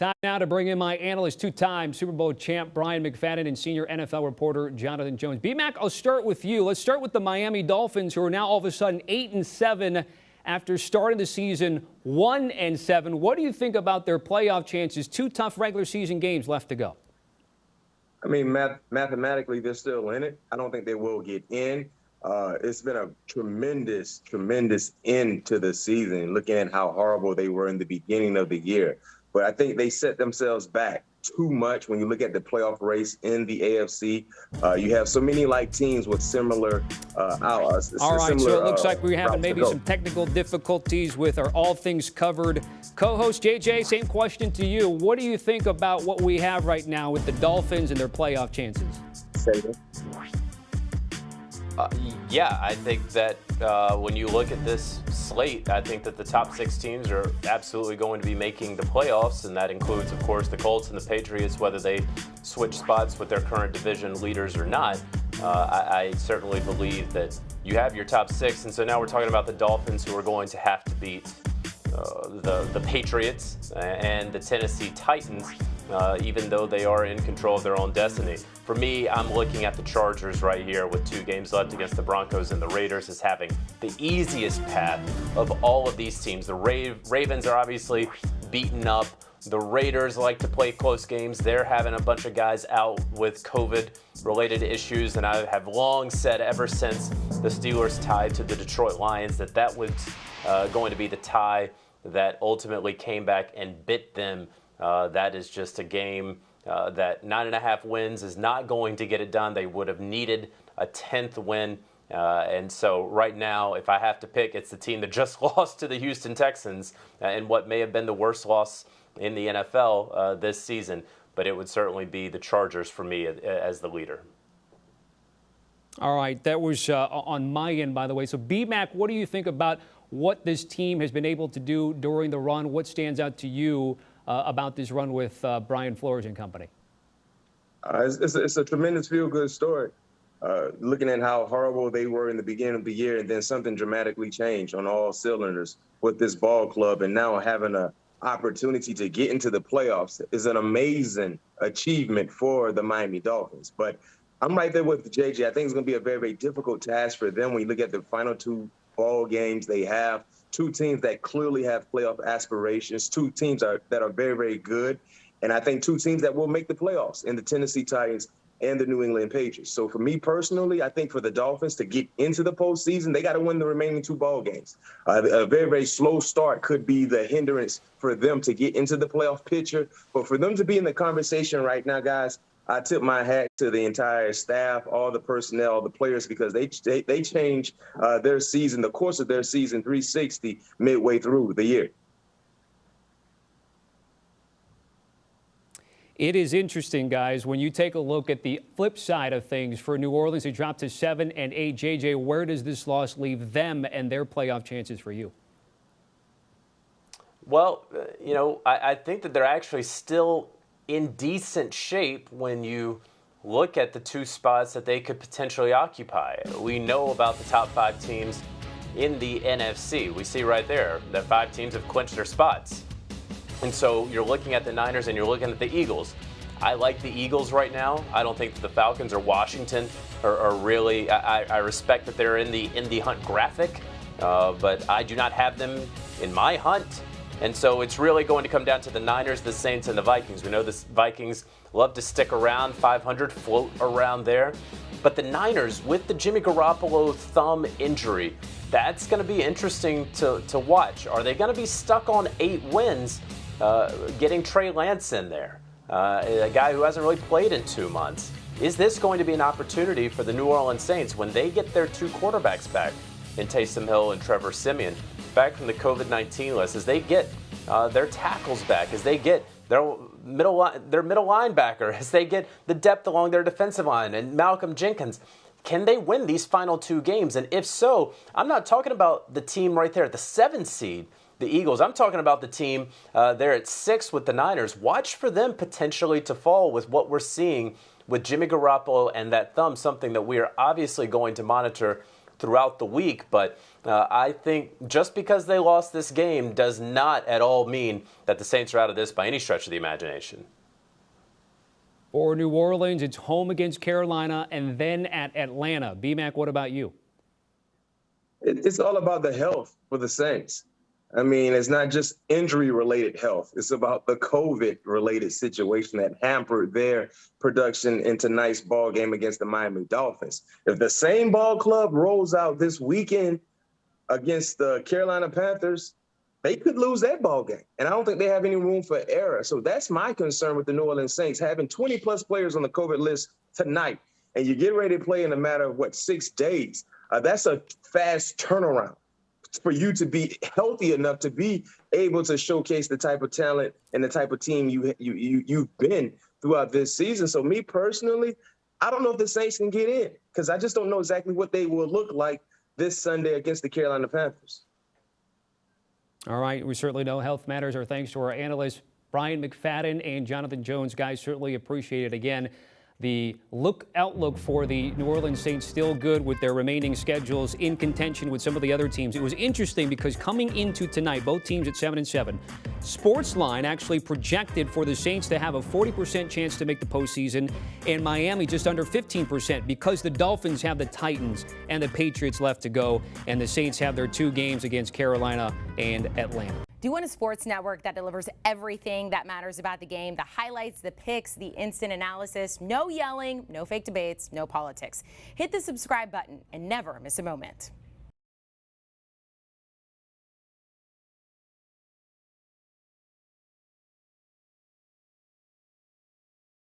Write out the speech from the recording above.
Time now to bring in my analyst, two-time Super Bowl champ Bryant McFadden and senior NFL reporter Jonathan Jones. B-Mac, I'll start with you. Let's start with the Miami Dolphins, who are now all of a sudden 8-7 after starting the season 1-7. What do you think about their playoff chances? Two tough regular season games left to go. I mean, mathematically, they're still in it. I don't think they will get in. It's been a tremendous end to the season, looking at how horrible they were in the beginning of the year. But I think they set themselves back too much when you look at the playoff race in the AFC. You have so many teams with similar outlaws. All right, so it looks like we're having maybe some technical difficulties with our All Things Covered co-host. JJ, same question to you. What do you think about what we have right now with the Dolphins and their playoff chances? Yeah, I think that when you look at this slate, I think that the top 6 teams are absolutely going to be making the playoffs, and that includes, of course, the Colts and the Patriots, whether they switch spots with their current division leaders or not. I certainly believe that you have your top 6, and so now we're talking about the Dolphins, who are going to have to beat the Patriots and the Tennessee Titans, even though they are in control of their own destiny. For me, I'm looking at the Chargers right here with 2 games left against the Broncos and the Raiders as having the easiest path of all of these teams. The Ravens are obviously beaten up. The Raiders like to play close games. They're having a bunch of guys out with COVID-related issues, and I have long said ever since the Steelers tied to the Detroit Lions that was going to be the tie that ultimately came back and bit them. That is just a game that 9.5 wins is not going to get it done. They would have needed a 10th win. And so right now, if I have to pick, it's the team that just lost to the Houston Texans in what may have been the worst loss in the NFL this season. But it would certainly be the Chargers for me as the leader. All right, that was on my end, by the way. So, B-Mac, what do you think about what this team has been able to do during the run? What stands out to you about this run with Brian Flores and company? It's a tremendous feel-good story. Looking at how horrible they were in the beginning of the year, and then something dramatically changed on all cylinders with this ball club, and now having an opportunity to get into the playoffs is an amazing achievement for the Miami Dolphins. But I'm right there with JJ. I think it's going to be a very, very difficult task for them when you look at the final 2 ball games they have. 2 teams that clearly have playoff aspirations, 2 teams that are very, very good. And I think 2 teams that will make the playoffs in the Tennessee Titans and the New England Patriots. So for me personally, I think for the Dolphins to get into the postseason, they got to win the remaining 2 ball games. A very, very slow start could be the hindrance for them to get into the playoff picture. But for them to be in the conversation right now, guys, I tip my hat to the entire staff, all the personnel, the players, because they change their season, the course of their season 360 midway through the year. It is interesting, guys, when you take a look at the flip side of things for New Orleans. They dropped to 7-8. JJ, where does this loss leave them and their playoff chances for you? Well, I think that they're actually still in decent shape when you look at the 2 spots that they could potentially occupy. We know about the top 5 teams in the NFC. We see right there that 5 teams have clinched their spots. And so you're looking at the Niners and you're looking at the Eagles. I like the Eagles right now. I don't think that the Falcons or Washington are really, I respect that they're in the hunt graphic, but I do not have them in my hunt. And so it's really going to come down to the Niners, the Saints, and the Vikings. We know the Vikings love to stick around 500, float around there. But the Niners, with the Jimmy Garoppolo thumb injury, that's going to be interesting to watch. Are they going to be stuck on 8 wins, getting Trey Lance in there, a guy who hasn't really played in 2 months? Is this going to be an opportunity for the New Orleans Saints when they get their 2 quarterbacks back in Taysom Hill and Trevor Siemian, back from the COVID-19 list, as they get their tackles back, as they get their middle linebacker, as they get the depth along their defensive line and Malcolm Jenkins? Can they win these final 2 games? And if so, I'm not talking about the team right there at the 7th seed, the Eagles. I'm talking about the team there at 6 with the Niners. Watch for them potentially to fall with what we're seeing with Jimmy Garoppolo and that thumb, something that we are obviously going to monitor throughout the week. But I think just because they lost this game does not at all mean that the Saints are out of this by any stretch of the imagination. For New Orleans, it's home against Carolina and then at Atlanta. B-Mac, what about you? It's all about the health for the Saints. I mean, it's not just injury-related health. It's about the COVID-related situation that hampered their production in tonight's ball game against the Miami Dolphins. If the same ball club rolls out this weekend against the Carolina Panthers, they could lose that ball game. And I don't think they have any room for error. So that's my concern with the New Orleans Saints, having 20-plus players on the COVID list tonight, and you get ready to play in a matter of, 6 days. That's a fast turnaround for you to be healthy enough to be able to showcase the type of talent and the type of team you've been throughout this season. So me personally, I don't know if the Saints can get in because I just don't know exactly what they will look like this Sunday against the Carolina Panthers. All right, we certainly know health matters. Our thanks to our analysts, Bryant, McFadden, and Jonathan Jones. Guys, certainly appreciate it. Again, the outlook for the New Orleans Saints still good with their remaining schedules in contention with some of the other teams. It was interesting because coming into tonight, both teams at 7-7, Sportsline actually projected for the Saints to have a 40% chance to make the postseason, and Miami just under 15% because the Dolphins have the Titans and the Patriots left to go, and the Saints have their 2 games against Carolina and Atlanta. Do you want a sports network that delivers everything that matters about the game? The highlights, the picks, the instant analysis, no yelling, no fake debates, no politics. Hit the subscribe button and never miss a moment.